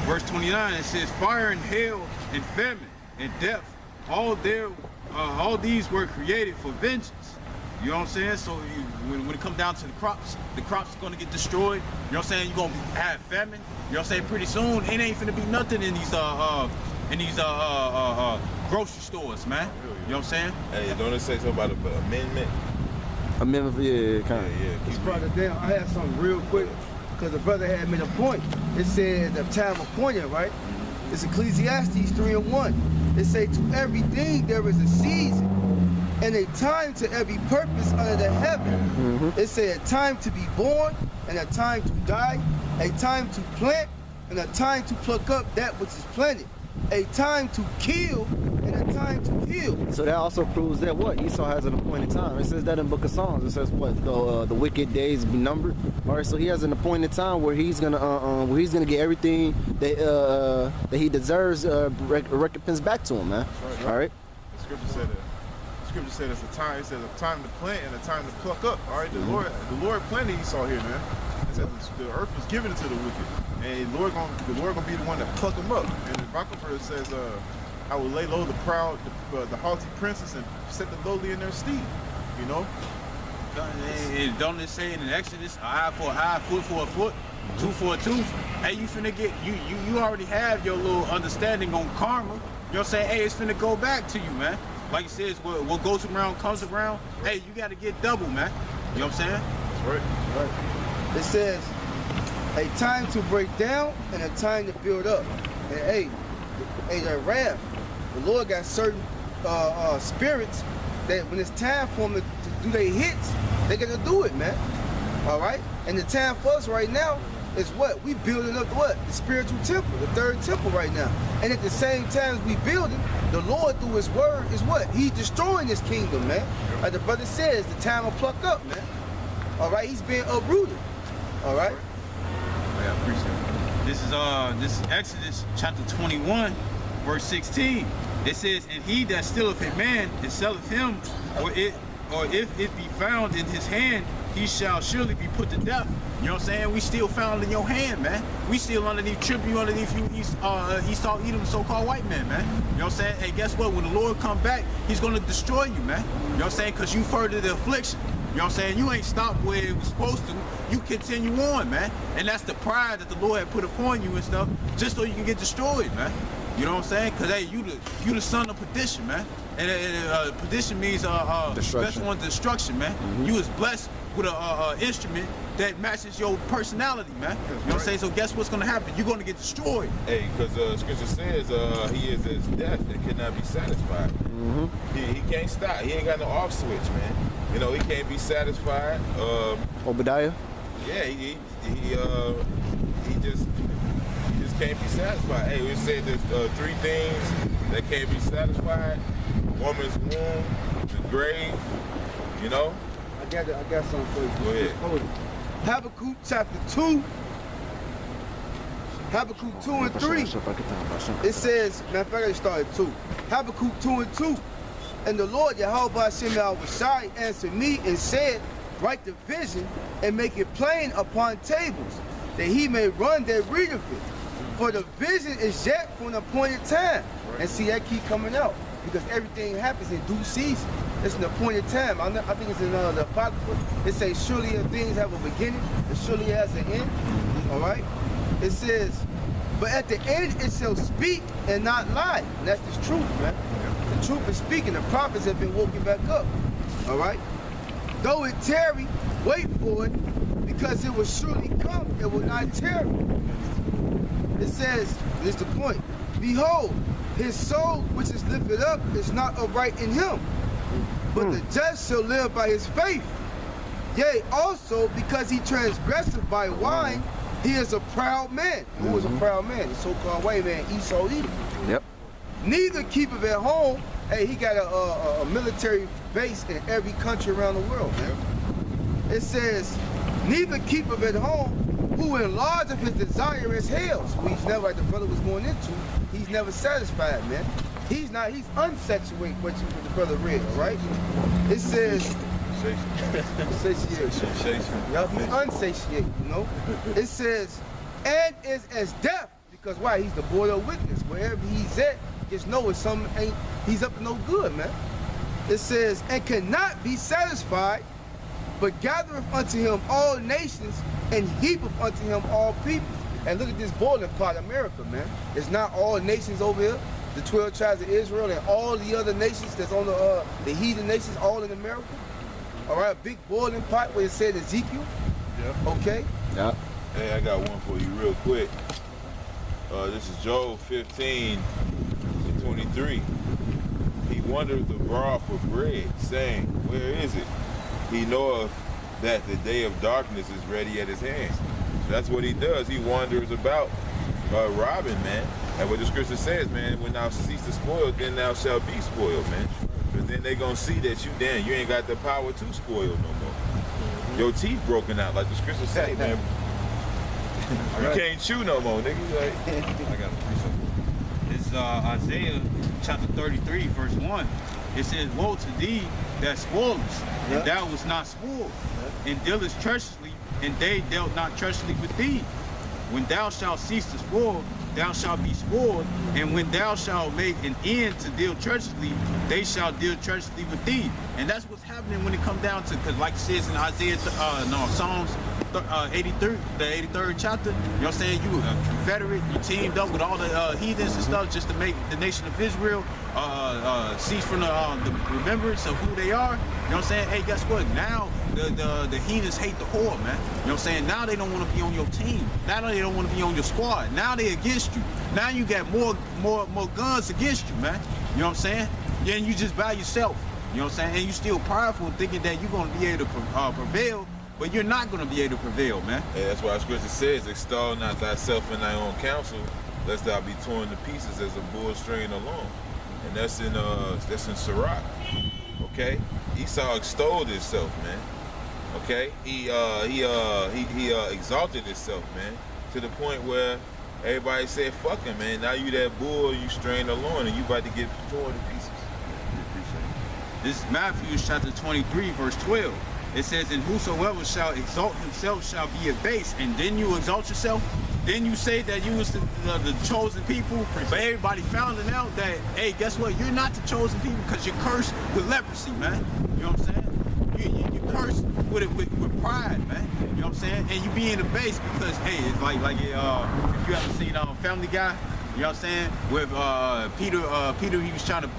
verse 29, it says, fire and hail and famine and death, all these were created for vengeance. You know what I'm saying? So when it comes down to the crops are going to get destroyed. You know what I'm saying? You're going to have famine. You know what I'm saying? Pretty soon, it ain't finna be nothing in these grocery stores, man. You know what I'm saying? Hey, don't it say something about an amendment? Amendment, yeah, kind of. Yeah. It's brother down. I had something real quick because the brother had made a point. It said the time appointed, right? It's Ecclesiastes 3:1. It say to everything there is a season and a time to every purpose under the heaven. It say a time to be born and a time to die, a time to plant and a time to pluck up that which is planted, a time to kill and a time to heal. So that also proves that what Esau has an appointed time. It says that in Book of Songs. It says what the wicked days be numbered. All right, so he has an appointed time where he's gonna get everything that he deserves recompense back to him, man. Right. All right. The scripture said that. The scripture said it's a time. It says a time to plant and a time to pluck up. All right, the Lord planted Esau here, man. It says the earth was given to the wicked, and the Lord gonna be the one that pluck them up. And the Bible verse says, I will lay low the proud, the haughty princes, and set the lowly in their stead. You know. Don't it say in Exodus, eye for an eye, foot for a foot, tooth for a tooth? Hey, you finna get you already have your little understanding on karma. You know what I'm saying? Hey, it's finna go back to you, man. Like it says, what goes around comes around. Hey, you gotta get double, man. You know what I'm saying? That's right. Right. It says a time to break down and a time to build up. And hey, that wrath, the Lord got certain spirits that when it's time for them to do their hits, they gotta do it, man. All right? And the time for us right now is what? We building up what? The spiritual temple, the third temple right now. And at the same time as we building, the Lord through his word is what? He's destroying this kingdom, man. Like the brother says, the time will pluck up, man. All right? He's being uprooted. All right? Yeah, I appreciate it. This is Exodus chapter 21, verse 16. It says, and he that stealeth a man and selleth him, or if it be found in his hand, he shall surely be put to death. You know what I'm saying? We still found in your hand, man. We still underneath tripping you underneath you Esau Edom, so-called white man, man. You know what I'm saying? Hey, guess what? When the Lord come back, he's gonna destroy you, man. You know what I'm saying? Because you furthered the affliction. You know what I'm saying? You ain't stopped where it was supposed to. You continue on, man. And that's the pride that the Lord had put upon you and stuff, just so you can get destroyed, man. You know what I'm saying? Because, hey, you the son of perdition, man. And perdition means best one destruction, man. You was blessed with an instrument that matches your personality, man. You know what I'm saying? So guess what's going to happen? You're going to get destroyed. Hey, because scripture says he is as death that cannot be satisfied. He can't stop. He ain't got no off switch, man. You know, he can't be satisfied. Obadiah? Yeah, he just can't be satisfied. Hey, we said there's 3 things that can't be satisfied: woman's womb, the grave. You know. I got something for you. Go ahead. Hold it. Habakkuk chapter 2. Habakkuk 2 and 3. It says, matter of fact, I started 2. Habakkuk 2 and 2. And the Lord Yahweh Hashem Yahushai answered me and said, write the vision and make it plain upon tables, that he may run that readeth it. For the vision is yet for an appointed time. And see, that keep coming out, because everything happens in due season. It's an appointed time. I think it's in the Apocrypha. It says, surely things have a beginning, and surely it has an end. All right? It says, but at the end it shall speak and not lie. And that's the truth, man. The truth is speaking. The prophets have been woken back up. All right? Though it tarry, wait for it, because it will surely come. It will not tarry. It says, this is the point. Behold, his soul which is lifted up is not upright in him, but the just shall live by his faith. Yea, also because he transgresseth by wine, he is a proud man. Who is a proud man? The so-called white man, Esau Edom. Yep. Neither keepeth at home. Hey, he got a military base in every country around the world, man. It says, neither keepeth at home, who enlargeth his desire as hell. So he's never, like the brother was going into, he's never satisfied, man. He's unsaturated what the brother read, right? It says, satiated. Y'all be unsatiated, you know? It says, and is as death, Because why? He's the border of wickedness. Wherever he's at, just know it's something ain't, he's up to no good, man. It says, and cannot be satisfied, but gathereth unto him all nations, and heapeth unto him all people. And look at this boiling pot, America, man. It's not all nations over here. The 12 tribes of Israel and all the other nations that's on the heathen nations, all in America. All right, a big boiling pot where it said Ezekiel. Yeah. Okay. Yeah. Hey, I got one for you real quick. This is Job 15:23. He wandereth abroad for bread, saying, where is it? He knoweth that the day of darkness is ready at his hands. So that's what he does. He wanders about robbing, man. And what the scripture says, man, when thou cease to spoil, then thou shalt be spoiled, man. But then they gonna see that you ain't got the power to spoil no more. Your teeth broken out, like the scripture say, man. You can't chew no more, nigga. Like, I got a precept. It's Isaiah chapter 33, verse 1. It says, woe to thee that spoilest, and thou was not spoiled, and dealest treacherously, and they dealt not treacherously with thee. When thou shalt cease to spoil, thou shalt be spoiled, and when thou shalt make an end to deal treacherously, they shall deal treacherously with thee. And that's what's happening when it comes down to, because like it says in Isaiah, Psalms 83, the 83rd chapter, you know what I'm saying? You a Confederate, you teamed up with all the heathens and stuff just to make the nation of Israel cease from the remembrance of who they are. You know what I'm saying? Hey, guess what? Now the heathens hate the whore, man. You know what I'm saying? Now they don't want to be on your team. Now they don't want to be on your squad. Now they against you. Now you got more guns against you, man. You know what I'm saying? Yeah, and you just by yourself. You know what I'm saying? And you still prideful thinking that you're going to be able to prevail, but you're not going to be able to prevail, man. yeah, that's why the scripture says, extol not thyself in thy own counsel, lest thou be torn to pieces as a bull straying along. And that's in Sirach. Okay? Esau extolled himself, man. Okay? He exalted himself, man, to the point where everybody said, fuck him, man. Now you that bull, you straying along, and you about to get torn to pieces. This is Matthew chapter 23, verse 12. It says, and whosoever shall exalt himself shall be abased. And then you exalt yourself. Then you say that you was the chosen people. But everybody found out that, hey, guess what? You're not the chosen people because you're cursed with leprosy, man. You know what I'm saying? You're cursed with pride, man. You know what I'm saying? And you being abased because, hey, it's like if you ever seen Family Guy, you know what I'm saying? With Peter, he was trying to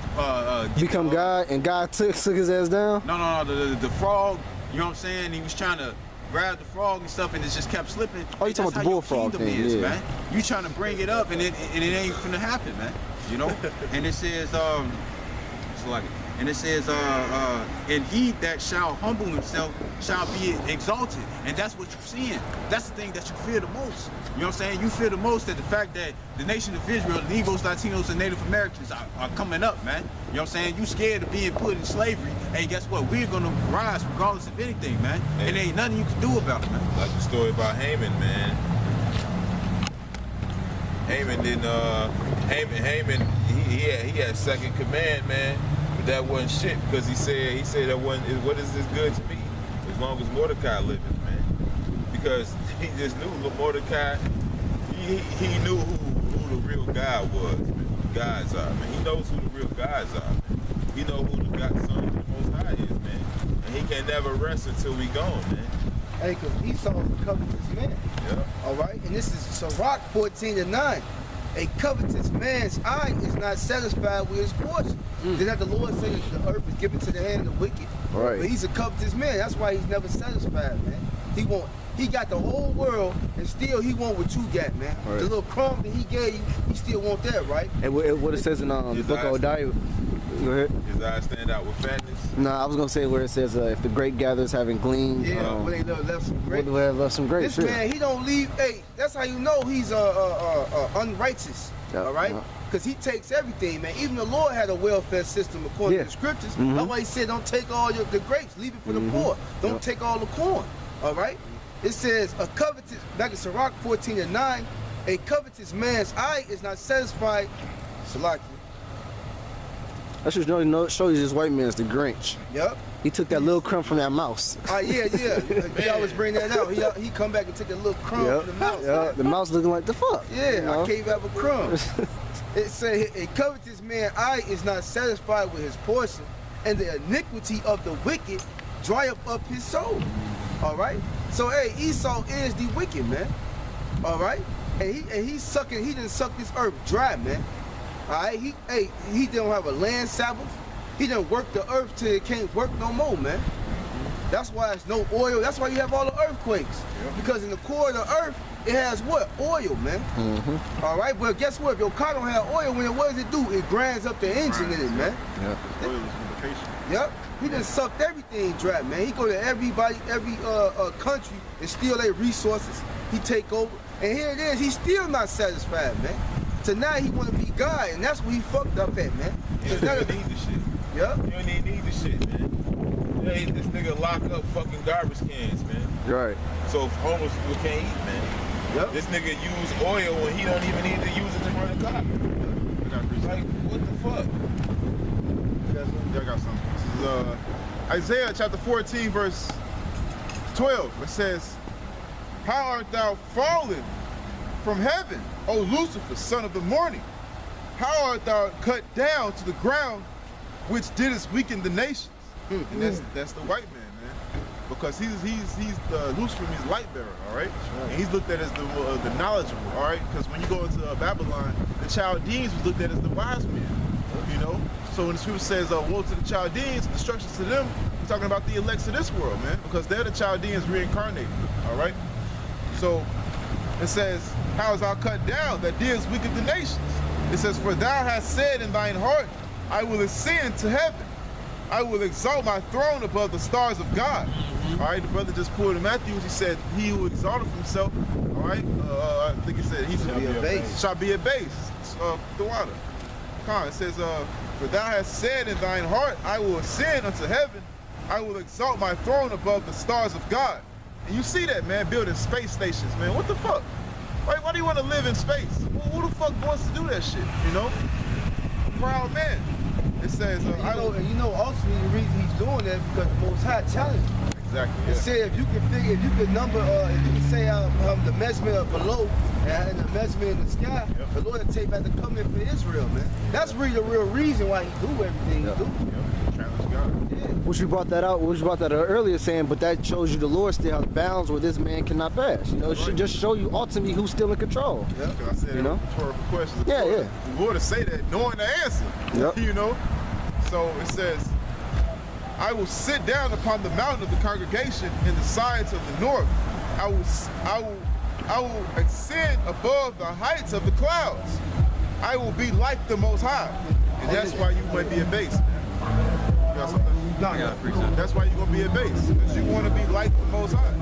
Become God, and God took his ass down? No, the frog, you know what I'm saying? He was trying to grab the frog and stuff, and it just kept slipping. Oh, you talking about the bullfrog thing, is, yeah. man. You trying to bring it up, and it ain't finna happen, man. You know? And it says, it's like, and it says, and he that shall humble himself shall be exalted. And that's what you're seeing. That's the thing that you fear the most. You know what I'm saying? You fear the most that the fact that the nation of Israel, the Negroes, Latinos, and Native Americans are coming up, man. You know what I'm saying? You scared of being put in slavery. Hey, guess what? We're going to rise regardless of anything, man. Hey. And there ain't nothing you can do about it, man. Like the story about Haman, man. Haman didn't, Haman, he had second command, man. But that wasn't shit because he said that wasn't, what is this good to me? As long as Mordecai living, man. Because he just knew Mordecai, he knew who the real God was, man. Gods are, man. He knows who the real gods are, man. He knows who the God, Son of the Most High is, man. And he can never rest until we gone, man. Hey, because Esau was a covetous man. Yeah. All right? And this is Sirach 14:9. A covetous man's eye is not satisfied with his portion. Then that the Lord said that the earth is given to the hand of the wicked. Right. But he's a covetous man. That's why he's never satisfied, man. He got the whole world, and still he want what you got, man. Right. The little crumb that he gave you, he still want that, right? And what it says in the book of Obadiah. Go ahead. His eyes stand out with fatness. No, I was gonna say where it says if the grape gatherers haven't gleaned, Yeah, but they left some grapes. would have left some grapes. This man, he don't leave. Hey, that's how you know he's unrighteous. Yeah, all right, yeah. because he takes everything, man. Even the Lord had a welfare system according Yeah. to the scriptures. Mhm. That's why he said, "Don't take all the grapes, leave it for the poor. Don't Yep. take all the corn." All right. It says a covetous, back in Sirach 14:9, a covetous man's eye is not satisfied. Salaki. That should show you this white man's the Grinch. Yep. He took that little crumb from that mouse. Yeah. He always bring that out. He come back and take a little crumb from the mouse. Yeah, the mouse looking like the fuck. Yeah, you know? I can't even have a crumb. It said, a covetous man eye is not satisfied with his portion, and the iniquity of the wicked dry up his soul. All right? So, hey, Esau is the wicked, man. All right? And he done sucked this earth dry, man. All right? He don't have a land Sabbath. He done worked the earth till it can't work no more, man. That's why there's no oil. That's why you have all the earthquakes. Yeah. Because in the core of the earth, it has what? Oil, man. Mm-hmm. All right? But guess what? If your car don't have oil, what does it do? It grinds up the engine in it, man. Yeah. Oil is lubrication. Yep. He done sucked everything dry, man. He go to every country and steal their resources. He take over. And here it is. He's still not satisfied, man. Tonight he want to be God, and that's where he fucked up at, man. You don't need the shit. Yep. You don't need the shit, man. Hey, this nigga lock up fucking garbage cans, man. Right. So homeless people can't eat, man. Yep. This nigga use oil when he don't even need to use it to run a car. Like, what the fuck? Y'all got something. This is Isaiah chapter 14, verse 12. It says, how art thou fallen from heaven, O Lucifer, son of the morning? How art thou cut down to the ground, which didst weaken the nations? And that's the white man, man. Because he's the Lucifer means light bearer, all right? And he's looked at as the knowledgeable, all right? Because when you go into Babylon, the Chaldeans was looked at as the wise men, you know? So when the scripture says, woe to the Chaldeans, destruction to them, we're talking about the elects of this world, man, because they're the Chaldeans reincarnated, all right? So it says, how is thou cut down that didst weaken the nations? It says, for thou hast said in thine heart, I will ascend to heaven. I will exalt my throne above the stars of God. All right, the brother just pulled in Matthews. He said, he who exalted himself, all right, I think he said, he shall be abased. The water. It says, for thou hast said in thine heart, I will ascend unto heaven. I will exalt my throne above the stars of God. And you see that, man, building space stations, man. What the fuck? Why do you want to live in space? Who the fuck wants to do that shit, you know? Proud man. It says, also the reason he's doing that because the Most High challenged him. Exactly. Yeah. It said if you can say the measurement below and the measurement in the sky, the Lord will take back the covenant for Israel, man. That's really the real reason why he do everything he do. Challenge God. Yeah. Which you brought that out earlier, saying, but that shows you the Lord still has bounds where this man cannot pass. You know, it should just show you ultimately who's still in control. Yeah, because I said rhetorical questions. Yeah. The Lord will say that knowing the answer. Yep. You know? So it says, I will sit down upon the mountain of the congregation in the sides of the north. I will ascend above the heights of the clouds. I will be like the Most High. And that's why you might be abased. You got something? That's why you're going to be abased. Because you want to be like the Most High.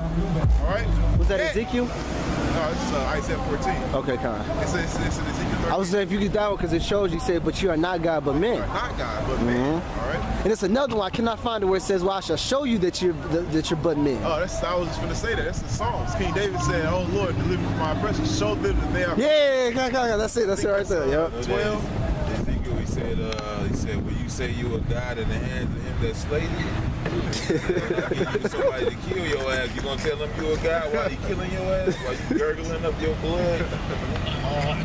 All right? Was that Ezekiel? No, this is Isaiah 14. Okay, kind of. It's in Ezekiel 13. I was saying if you get that one because it shows you said, but you are not God but men. You are not God but men. All right? And it's another one I cannot find it where it says, well, I shall show you that you're but men. Oh, I was just going to say that. That's the Psalms. King David said, oh Lord, deliver me from my oppression. Show them that they are. Yeah, that's it right there. Yep. 12. Ezekiel, he said, will you say you are God in the hands of him that slayed you? Give you somebody to kill your ass. You gonna tell him you a God while you killing your ass? While you gurgling up your blood?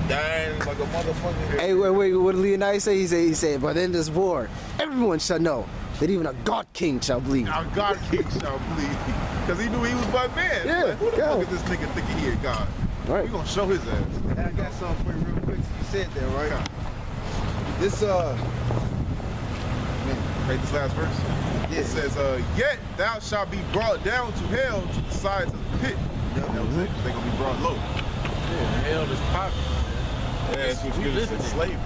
Dying like a motherfucker. Hey, wait, what did Leonidas say? He said, but in this war, everyone shall know that even a God King shall bleed. Our God King shall bleed. Because he knew he was but man. Yeah, Like, who the fuck is this nigga thinking he a God? Right. We gonna show his ass. I got something for you real quick. You said that, right? This Read this last verse. Yeah. It says, yet thou shalt be brought down to hell to the sides of the pit. That was it. They're gonna be brought low. Yeah, hell is popular, man. Yeah, that's what you said, slavery.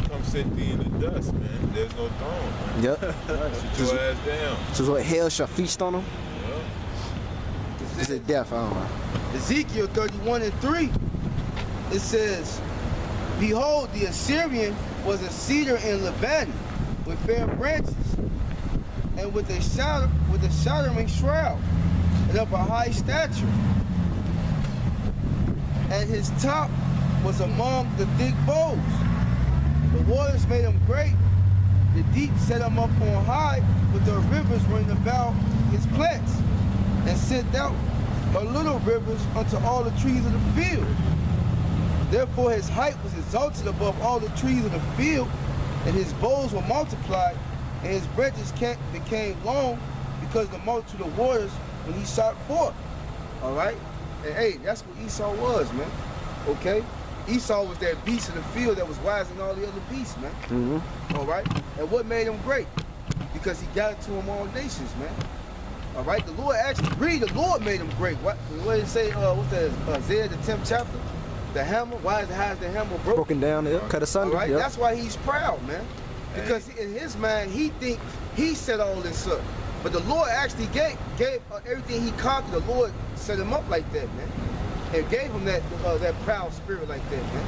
Come sit thee in the dust, man. There's no throne, man. Yep. Sit your ass down. So what, hell shall feast on them? Yeah. Is it death? I don't know. Ezekiel 31:3. It says, behold, the Assyrian was a cedar in Lebanon with fair branches and with a shattering shroud and of a high stature. And his top was among the thick boughs. The waters made him great, The deep set him up on high, but the rivers ring about his plants, and sent out her little rivers unto all the trees of the field. Therefore his height was exalted above all the trees of the field, and his boughs were multiplied, and his branches became long because of the multitude of waters when he shot forth. All right? And hey, that's what Esau was, man. Okay? Esau was that beast of the field that was wiser than all the other beasts, man. Mm-hmm. All right? And what made him great? Because he got it to him all nations, man. All right? The Lord actually, read, the Lord made him great. What did it say, what's that, Isaiah, the 10th chapter? The hammer, why is the hammer Broken down, yeah, cut asunder. All right? Yep. That's why he's proud, man. Because in his mind, he think he set all this up. But the Lord actually gave everything he conquered. The Lord set him up like that, man. And gave him that proud spirit like that, man.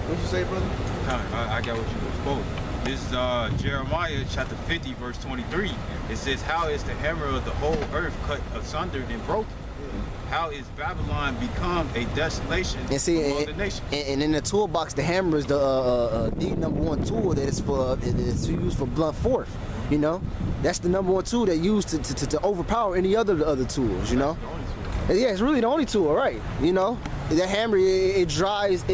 What'd you say, brother? I got what you was quoting. This is Jeremiah chapter 50, verse 23. It says, how is the hammer of the whole earth cut asunder and broken? How is Babylon become a desolation And see, among the nations? and in the toolbox, the hammer is the number one tool that is for it's used for blunt force. You know, that's the number one tool that used to overpower any other tools. You know, yeah, it's really the only tool, right? You know, that hammer it drives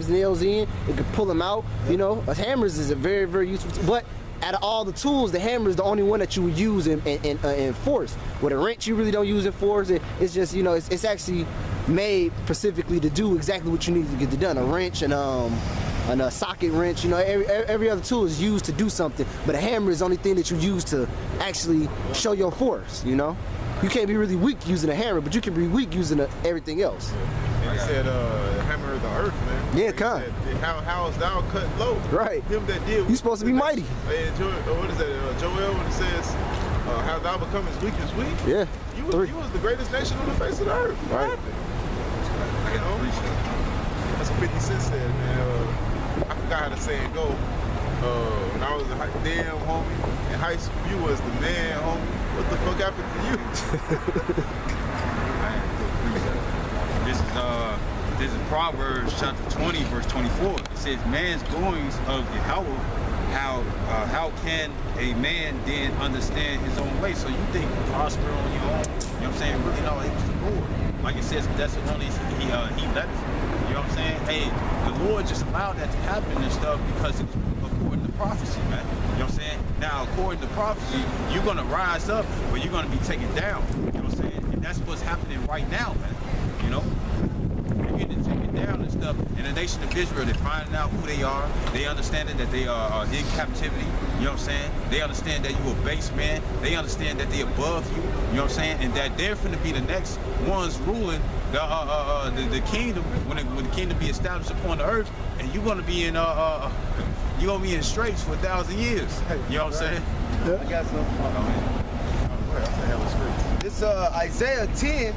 nails in. It can pull them out. You know, a hammer is a very, very useful tool. But out of all the tools, the hammer is the only one that you would use in force. With a wrench, you really don't use in force. It's just, you know, it's actually made specifically to do exactly what you need to get it done. A wrench and a socket wrench, you know, every other tool is used to do something. But a hammer is the only thing that you use to actually show your force, you know? You can't be really weak using a hammer, but you can be weak using everything else. Like I said, hammer of the earth, man. Yeah, Like kind. How is thou cut low? Right. Him that did. You supposed to be mighty. Hey, what is that? Joel, when it says, how thou become as weak as we? Yeah. You was the greatest nation on the face of the earth. What Right. happened? You know? That's what 50 Cent said, man. I forgot how the saying go. When I was in damn homie, in high school, you was the man, homie. What the fuck happened to you? This is Proverbs chapter 20, verse 24. It says, man's goings of Yahweh, how can a man then understand his own way? So you think you prosper on your own, you know what I'm saying? Really, no, it was the Lord. Like it says, that's only he led us. You know what I'm saying? Hey, the Lord just allowed that to happen and stuff because it was according to prophecy, man. You know what I'm saying? Now, according to prophecy, you're going to rise up, but you're going to be taken down. You know what I'm saying? And that's what's happening right now, man. You know? You're getting taken down and stuff. And the nation of Israel, they're finding out who they are. They understanding that they are in captivity. You know what I'm saying? They understand that you're a base man. They understand that they're above you. You know what I'm saying? And that they're finna be the next ones ruling the kingdom when the kingdom be established upon the earth. And you're gonna be in you're gonna be in straits for 1,000 years. You know what I'm saying? I got something. It's Isaiah 10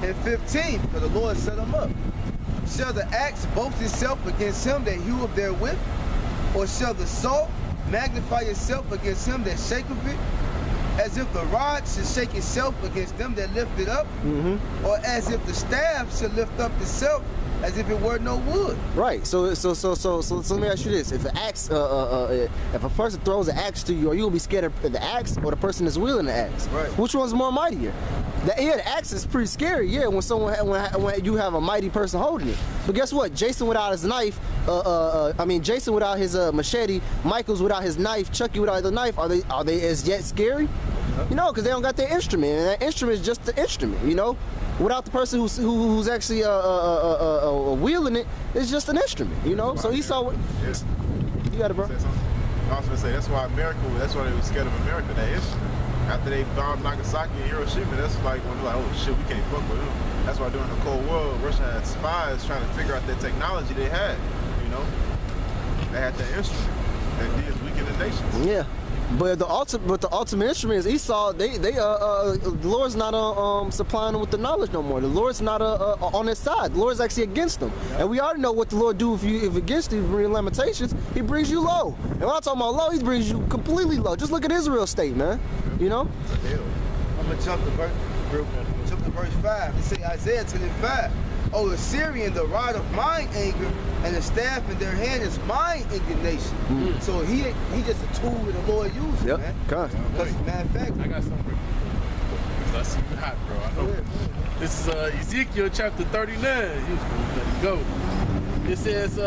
and 15, because the Lord set them up. Shall the axe boast itself against him that heweth therewith? Or shall the saw magnify itself against him that shaketh it? As if the rod should shake itself against them that lift it up? Mm-hmm. Or as if the staff should lift up itself as if it were no wood? Right. So let me ask you this: if an axe, if a person throws an axe to you, are you gonna be scared of the axe or the person that's wielding the axe? Right. Which one's more mightier? The axe is pretty scary. Yeah, when you have a mighty person holding it. But guess what? Jason without his knife, Jason without his machete, Michael's without his knife, Chucky without the knife. Are they as yet scary? You know, because they don't got their instrument, and that instrument is just the instrument. You know. Without the person who's actually wielding it, it's just an instrument, you know. So he saw what. You got it, bro. I was gonna say that's why they were scared of America. That is, after they bombed Nagasaki and Hiroshima, that's like when they're like, oh shit, we can't fuck with them. That's why during the Cold War, Russia had spies trying to figure out that technology they had. You know, they had that instrument that did weaken the nations. Yeah. But the ultimate instrument is Esau. The Lord's not supplying them with the knowledge no more. The Lord's not on his side. The Lord's actually against them. And we already know what the Lord do if against you, bring Lamentations, he brings you low. And when I'm talking about low, he brings you completely low. Just look at Israel's state, man. You know? I'm gonna jump to verse 5. It say Isaiah 10:5. O Assyrian, the rod of mine anger, and the staff in their hand is mine indignation. So he just a tool that the Lord uses, Yep. man. Con. Because matter of fact, I got something for you. Because I see you hot, bro. I know. This is Ezekiel chapter 39. You just gonna let it go. It says,